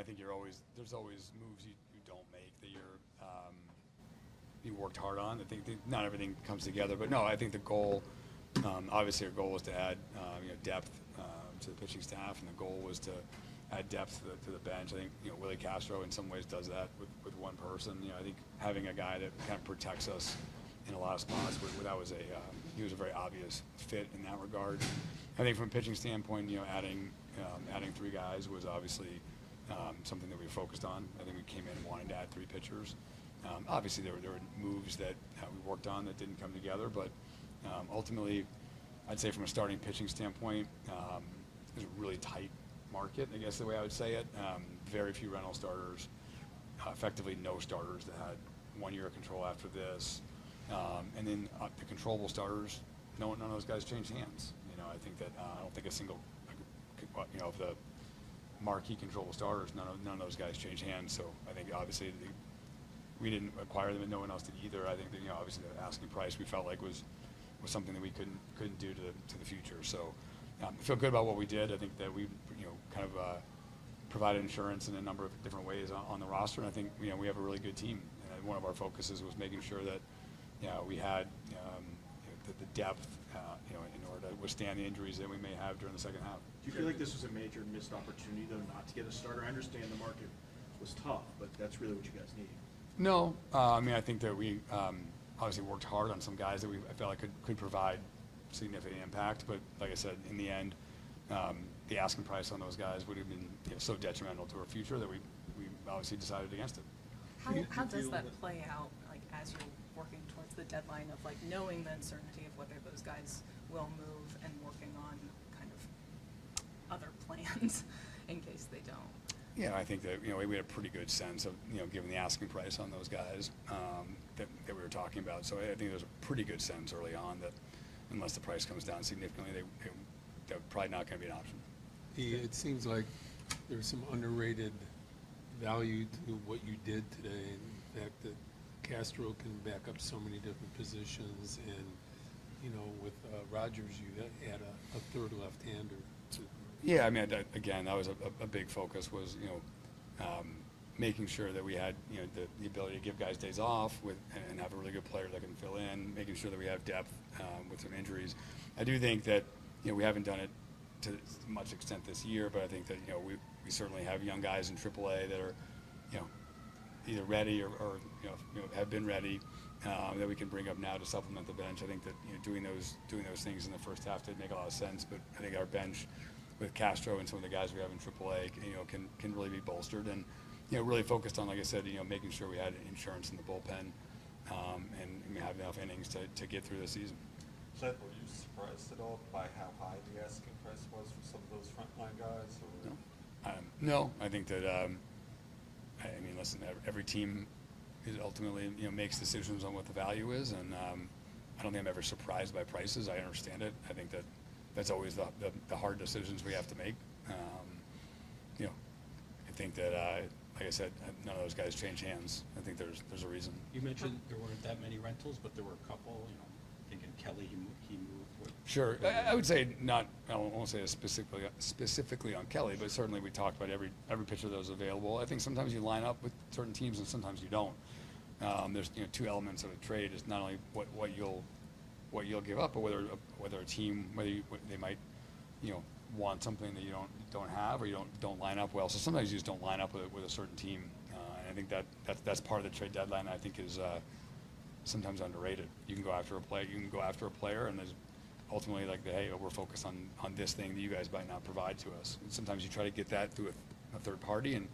I think there's always moves you don't make that you worked hard on. I think not everything comes together, but no, I think the goal, obviously our goal was to add depth to the pitching staff, and the goal was to add depth to the bench. I think Willie Castro in some ways does that with one person. I think having a guy that kind of protects us in a lot of spots, he was a very obvious fit in that regard. I think from a pitching standpoint, adding 3 guys was obviously something that we focused on. I think we came in wanting to add 3 pitchers. Obviously, there were moves that we worked on that didn't come together, but ultimately, I'd say from a starting pitching standpoint, it was a really tight market, I guess the way I would say it. Very few rental starters, effectively no starters that had 1 year of control after this. And then the controllable starters, none of those guys changed hands. I think that I don't think a single, of the marquee controllable starters, none of those guys changed hands. So I think obviously we didn't acquire them, and no one else did either. I think that obviously the asking price we felt like was something that we couldn't do to the future. So I feel good about what we did. I think that we kind of provided insurance in a number of different ways on the roster, and I think we have a really good team. And one of our focuses was making sure that we had the depth in order to withstand the injuries that we may have during the second half. Do you feel like this was a major missed opportunity, though, not to get a starter? I understand the market was tough, but that's really what you guys need. No, I think that we obviously worked hard on some guys that I felt like could provide significant impact, but like I said, in the end, the asking price on those guys would have been so detrimental to our future that we obviously decided against it. How does that play out, like, as you're working towards the deadline of, like, knowing the uncertainty of whether those guys will move and working on kind of other plans in case they don't? Yeah, I think that we had a pretty good sense of given the asking price on those guys that we were talking about. So I think there was a pretty good sense early on that unless the price comes down significantly, they're probably not going to be an option. It seems like there's some underrated value to what you did today, and the fact that Castro can back up so many different positions, and with Rogers you had a third left-hander. Yeah, I mean, again, that was a big focus was making sure that we had the ability to give guys days off and have a really good player that can fill in, making sure that we have depth with some injuries. I do think that we haven't done it to much extent this year, but I think that we certainly have young guys in AAA that are either ready or have been ready that we can bring up now to supplement the bench. I think that doing those things in the first half did make a lot of sense, but I think our bench with Castro and some of the guys we have in AAA can really be bolstered and really focused on, like I said, making sure we had insurance in the bullpen and we have enough innings to get through the season. Jed, were you surprised at all by how high the asking price was for some of those frontline guys? Or? No, I think that I mean, listen, every team ultimately makes decisions on what the value is, and I don't think I'm ever surprised by prices. I understand it. I think that's always the hard decisions we have to make. I think that like I said, none of those guys change hands. I think there's a reason. You mentioned there weren't that many rentals, but there were a couple. Thinking Kelly, he moved. Sure, I would say not. I won't say specifically on Kelly, but certainly we talked about every pitcher that was available. I think sometimes you line up with certain teams and sometimes you don't. There's 2 elements of a trade. It's not only what you'll give up, but whether a team they might want something that you don't have or you don't line up well. So sometimes you just don't line up with a certain team, and I think that's part of the trade deadline. I think is sometimes underrated. You can go after a player, and there's ultimately like hey, we're focused on this thing that you guys might not provide to us. And sometimes you try to get that through a third party, and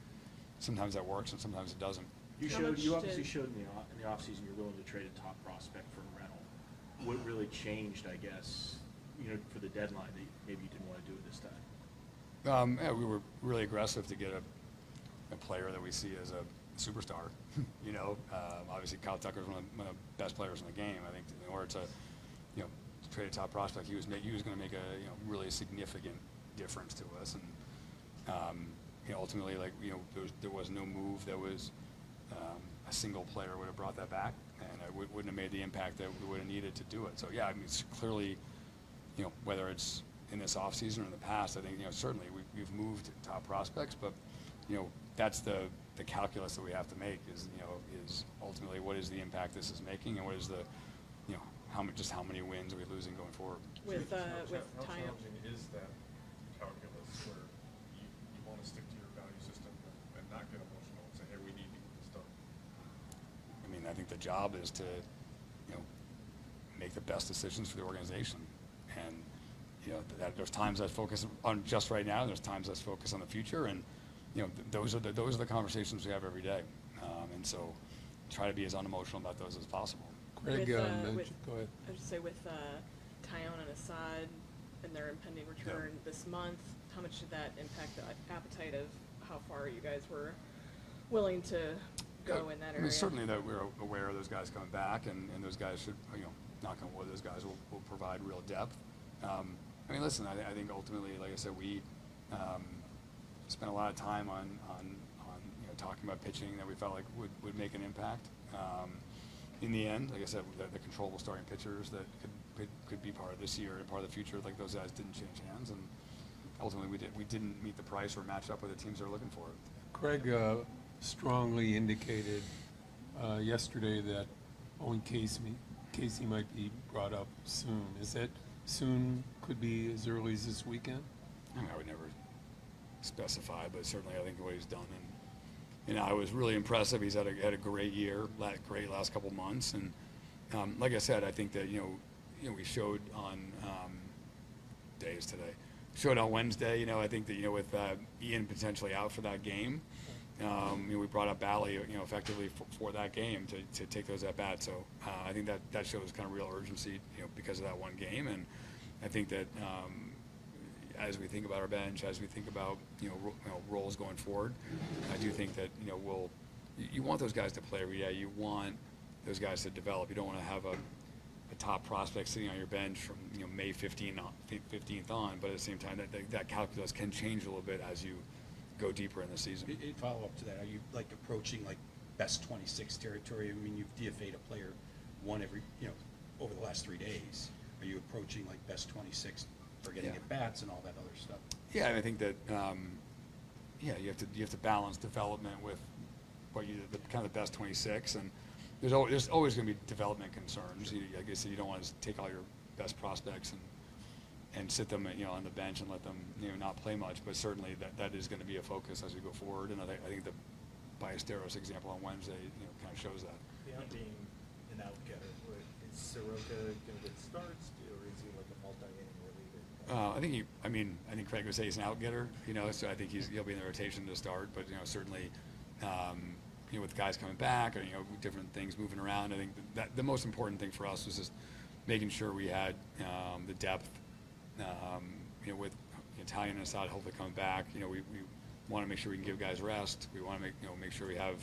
sometimes that works and sometimes it doesn't. You obviously showed in the offseason you're willing to trade a top prospect for a rental. What really changed, I guess, for the deadline that maybe you didn't want to do it this time? Yeah, we were really aggressive to get a player that we see as a superstar. Obviously Kyle Tucker's one of the best players in the game. I think in order to trade a top prospect, he was going to make a really significant difference to us, and ultimately there was no move that was a single player would have brought that back, and it wouldn't have made the impact that we would have needed to do it. So yeah, I mean, it's clearly whether it's in this offseason or in the past, I think certainly we've moved top prospects, but that's the calculus that we have to make is, is ultimately what is the impact this is making, and what is the, how many wins are we losing going forward. With How Tyo. challenging is that calculus where you want to stick to your value system and not get emotional and say, hey, we need to get this done? I mean, I think the job is to, make the best decisions for the organization. And, that there's times that focus on just right now, there's times that focus on the future, and, those are the conversations we have every day. And so try to be as unemotional about those as possible. Craig, With, mentioned, go ahead. I would just say with Tyone and Assad and their impending return this month, how much did that impact the appetite of how far you guys were willing to go in that area? I mean, certainly that we're aware of those guys coming back, and those guys should, knock on wood, those guys will provide real depth. I mean, listen, I think ultimately, like I said, we spent a lot of time on talking about pitching that we felt like would make an impact. In the end, like I said, the controllable starting pitchers that could be part of this year and part of the future, like those guys didn't change hands, and ultimately we didn't meet the price or match up with the teams that are looking for it. Craig strongly indicated yesterday that Owen Casey might be brought up soon. Is that soon could be as early as this weekend? I mean, I would never specify, but certainly I think what he's done, and I was really impressive. He's had a great year, great last couple months, and like I said, I think that we showed on days today, showed on Wednesday. I think that with Ian potentially out for that game, we brought up Bally, effectively for that game to take those at bats. So I think that shows kind of real urgency, because of that one game, and I think that. As we think about our bench, as we think about roles going forward, I do think that you want those guys to play every day. You want those guys to develop. You don't want to have a top prospect sitting on your bench from May 15th on. But at the same time, that calculus can change a little bit as you go deeper in the season. Follow up to that, are you like approaching like best 26 territory? I mean, you've DFA'd a player one every, over the last 3 days. Are you approaching like best 26 for getting at bats and all that other stuff? Yeah, and I think that you have to balance development with what the kind of the best 26, and there's always going to be development concerns. Like I said, you don't want to take all your best prospects and sit them on the bench and let them not play much. But certainly that is going to be a focus as we go forward. And I think the Ballesteros example on Wednesday kind of shows that. Beyond being an out-getter, is Soroka going to get starts, or is he like a multi-inning reliever? I think Craig would say he's an out-getter, so I think he'll be in the rotation to start. But certainly, with guys coming back or different things moving around, I think that the most important thing for us was just making sure we had the depth. With Italian and Assad hopefully coming back, we want to make sure we can give guys rest. We want to make sure we have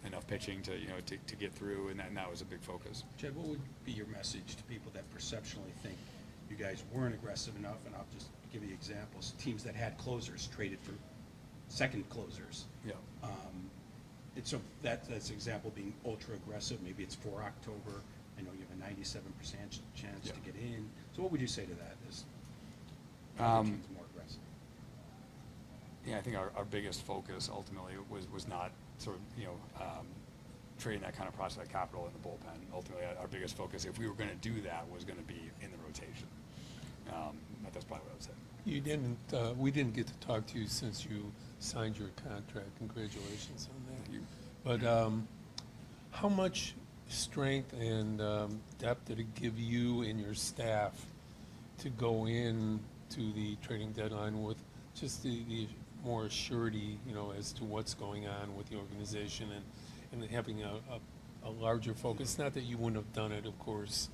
enough pitching to get through, and that was a big focus. Jed, what would be your message to people that perceptually think you guys weren't aggressive enough? And I'll just give you examples. Teams that had closers traded for second closers. Yeah. And so that's an example being ultra aggressive. Maybe it's for October. I know you have a 97% chance to get in. So what would you say to that? Is other teams more aggressive? Yeah, I think our biggest focus ultimately was not sort of trading that kind of prospect capital in the bullpen. Ultimately, our biggest focus, if we were going to do that, was going to be in the rotation. That's probably what I would say. You didn't. We didn't get to talk to you since you signed your contract. Congratulations on that. Thank you. But how much strength and depth did it give you and your staff to go in to the trading deadline with just the more surety, as to what's going on with the organization and having a larger focus? Not that you wouldn't have done it, of course,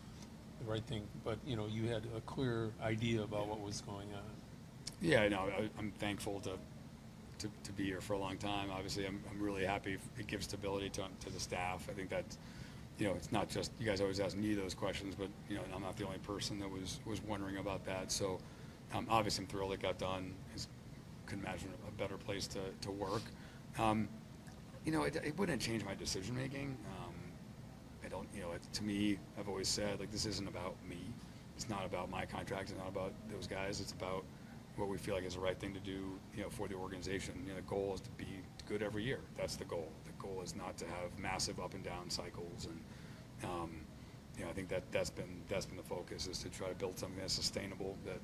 the right thing, but you had a clear idea about what was going on. Yeah, I'm thankful to be here for a long time. Obviously, I'm really happy. It gives stability to the staff. I think that, it's not just, you guys always ask me those questions, but, I'm not the only person that was wondering about that. So, obviously, I'm thrilled it got done. Couldn't imagine a better place to work. It wouldn't change my decision making. I don't, to me, I've always said, like, this isn't about me. It's not about my contract. It's not about those guys. It's about what we feel like is the right thing to do, for the organization. The goal is to good every year. That's the goal. The goal is not to have massive up and down cycles, and I think that's been the focus, is to try to build something that's sustainable, that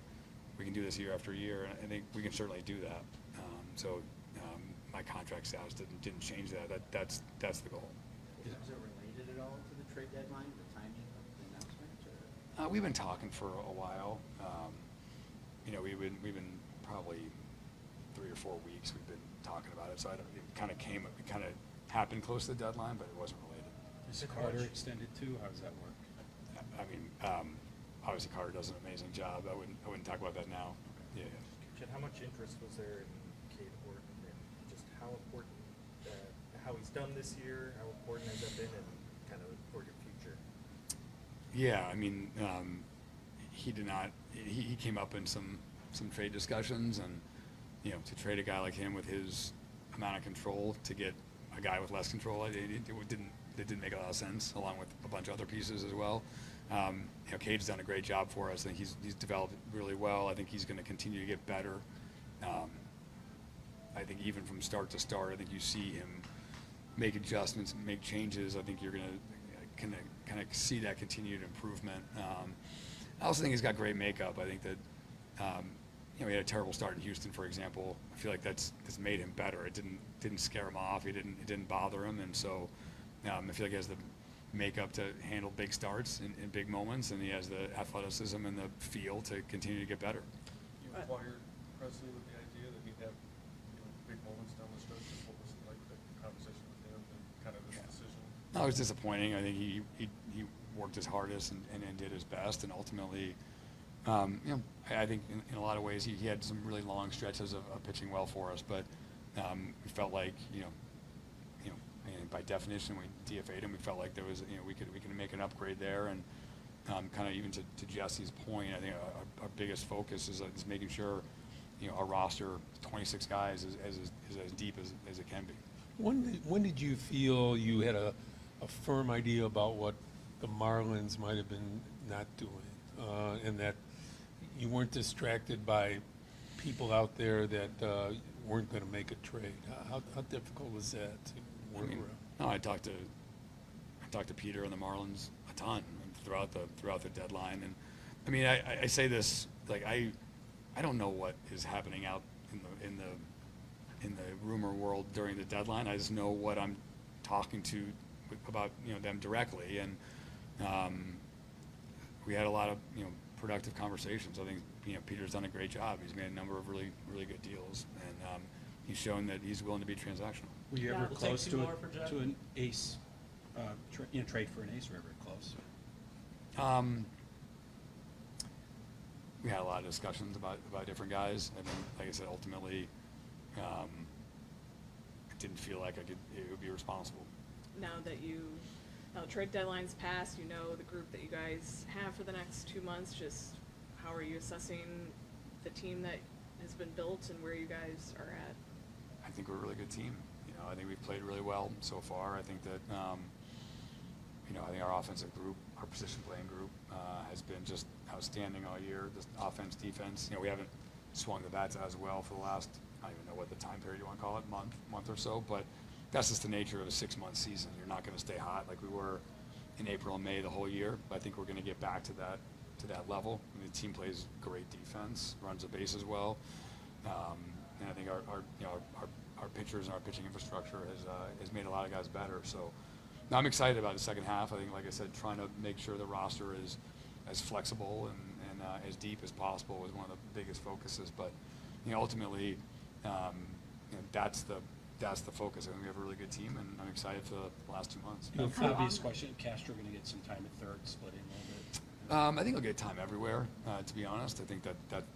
we can do this year after year, and I think we can certainly do that. My contract status didn't change that. That's the goal. Is it related at all to the trade deadline, the timing of the announcement? Or? We've been talking for a while. We've been probably 3 or 4 weeks. We've been talking about it. So it kind of happened close to the deadline, but it wasn't related. Is Carter extended too? How does that work? I mean, obviously Carter does an amazing job. I wouldn't talk about that now. Yeah. Jed, how much interest was there in Cade Horton, and just how important, how he's done this year, how important has that been, and kind of for your future? Yeah, I mean, he did not. He came up in some trade discussions, and to trade a guy like him with his amount of control to get a guy with less control, it didn't make a lot of sense, along with a bunch of other pieces as well. Cade's done a great job for us. I think he's developed really well. I think he's going to continue to get better. I think even from start to start, I think you see him make adjustments, make changes. I think you're going to kind of see that continued improvement. I also think he's got great makeup. I think that he had a terrible start in Houston, for example. I feel like that's made him better. It didn't scare him off. It didn't bother him, and so I feel like he has the makeup to handle big starts in big moments, and he has the athleticism and the feel to continue to get better. You acquired Presley with the idea that he'd have big moments down the stretch. Just what was it like, the conversation with him and kind of this decision? No, it was disappointing. I think he worked his hardest and did his best, and ultimately, I think in a lot of ways he had some really long stretches of pitching well for us, but we felt like and by definition we DFA'd him. We felt like there was we could make an upgrade there, and kind of even to Jesse's point, I think our biggest focus is making sure our roster, 26 guys, is as deep as it can be. When did you feel you had a firm idea about what the Marlins might have been not doing, and that you weren't distracted by people out there that weren't going to make a trade? How difficult was that to work around? No, I talked to Peter and the Marlins a ton throughout the deadline, and I mean I say this, like I don't know what is happening out in the rumor world during the deadline. I just know what I'm talking to about them directly, and we had a lot of productive conversations. I think Peter's done a great job. He's made a number of really good deals, and he's shown that he's willing to be transactional. Were you Yeah, ever we'll take close two to more for Jed. an ace, trade for an ace? Were you ever close? We had a lot of discussions about different guys. I mean, like I said, ultimately, it didn't feel like it would be responsible. Now the trade deadline's passed, the group that you guys have for the next 2 months, just how are you assessing the team that has been built and where you guys are at? I think we're a really good team. I think we've played really well so far. I think that, I think our offensive group, our position playing group, has been just outstanding all year. This offense, defense, we haven't swung the bats as well for the last, I don't even know what the time period you want to call it, month or so, but that's just the nature of a 6-month season. You're not going to stay hot like we were in April and May the whole year, but I think we're going to get back to that level. I mean, the team plays great defense, runs the bases well, and I think our pitchers and our pitching infrastructure has made a lot of guys better. So now I'm excited about the second half. I think, like I said, trying to make sure the roster is as flexible and as deep as possible was one of the biggest focuses. But ultimately, that's the focus. I think we have a really good team, and I'm excited for the last 2 months. Obvious question: Castro going to get some time at third, splitting a little bit? I think he'll get time everywhere. To be honest, I think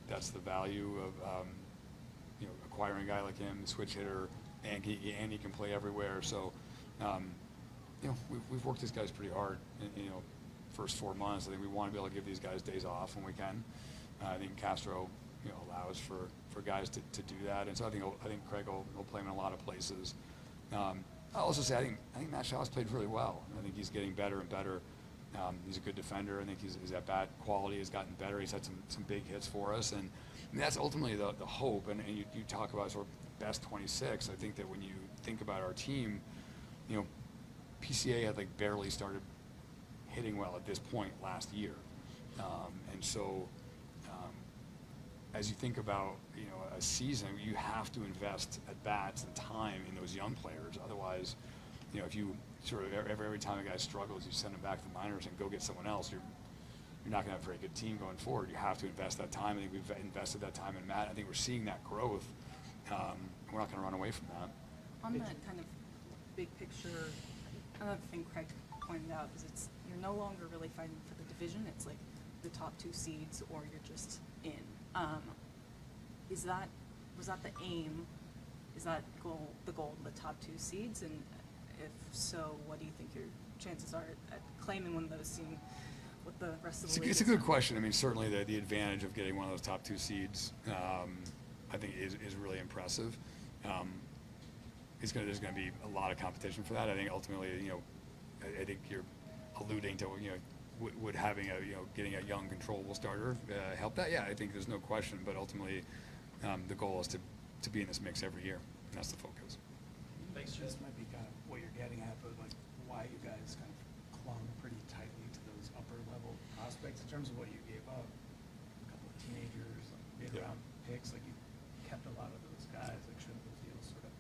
that's the value of acquiring a guy like him, switch hitter, and he can play everywhere. So, we've worked these guys pretty hard. First 4 months, I think we want to be able to give these guys days off when we can. I think Castro, allows for guys to do that, and so I think Craig will play him in a lot of places. I'll also say I think Matt Shaw's played really well. I think he's getting better and better. He's a good defender. I think his at-bat quality has gotten better. He's had some big hits for us, and that's ultimately the hope. And you talk about sort of best 26, I think that when you think about our team, you know, PCA had like barely started hitting well at this point last year. And so as you think about, you know, a season, you have to invest at bats and time in those young players. Otherwise, you know, if you sort of every time a guy struggles, you send him back to the minors and go get someone else, you're not going to have a very good team going forward. You have to invest that time. I think we've invested that time in Matt. I think we're seeing that growth. We're not going to run away from that. On that kind of big picture, another thing Craig pointed out is you're no longer really fighting for the division. It's like the top 2 seeds, or you're just in. Was that the aim? Is that the goal, the top 2 seeds? And if so, what do you think your chances are at claiming one of those, seeing what the rest of the league It's a is good on? question. I mean, certainly the advantage of getting one of those top 2 seeds, I think is really impressive. There's going to be a lot of competition for that. I think ultimately, you know, I think you're alluding to, you know, would having getting a young controllable starter help that? Yeah, I think there's no question. But ultimately, the goal is to be in this mix every year, and that's the focus. Thanks, this might be kind of what you're getting at, but like why you guys kind of clung pretty tightly to those upper level prospects in terms of what you gave up. A couple of teenagers, like mid-round picks, like you kept a lot of those guys. Like shouldn't those deals sort of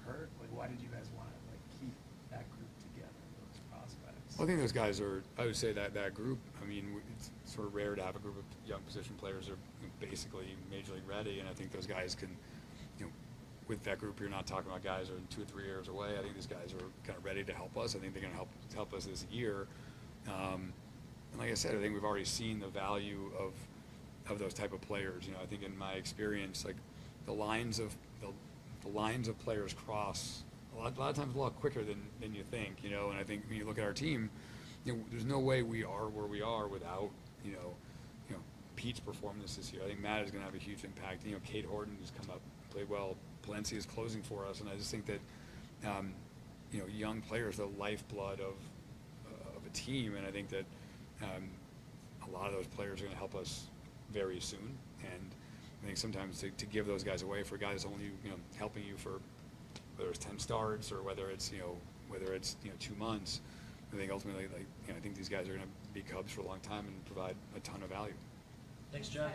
hurt? Like why did you guys want to like keep that group together, those prospects? Well, I think those guys are, I would say that group, I mean, it's sort of rare to have a group of young position players that are basically major league ready, and I think those guys can, you know, with that group, you're not talking about guys who are 2 or 3 years away. I think these guys are kind of ready to help us. I think they're going to help us this year. And like I said, I think we've already seen the value of those type of players. You know, I think in my experience, like the lines of players cross a lot of times a lot quicker than you think. You know, and I think when you look at our team, you know, there's no way we are where we are without you know Pete's performance this year. I think Matt is going to have a huge impact. You know, Kate Horton has come up, played well. Palencia is closing for us, and I just think that you know, young players are the lifeblood of a team, and I think that a lot of those players are going to help us very soon. And I think sometimes to give those guys away for guys only helping you for whether it's 10 starts or whether it's 2 months, I think ultimately I think these guys are going to be Cubs for a long time and provide a ton of value. Thanks, John.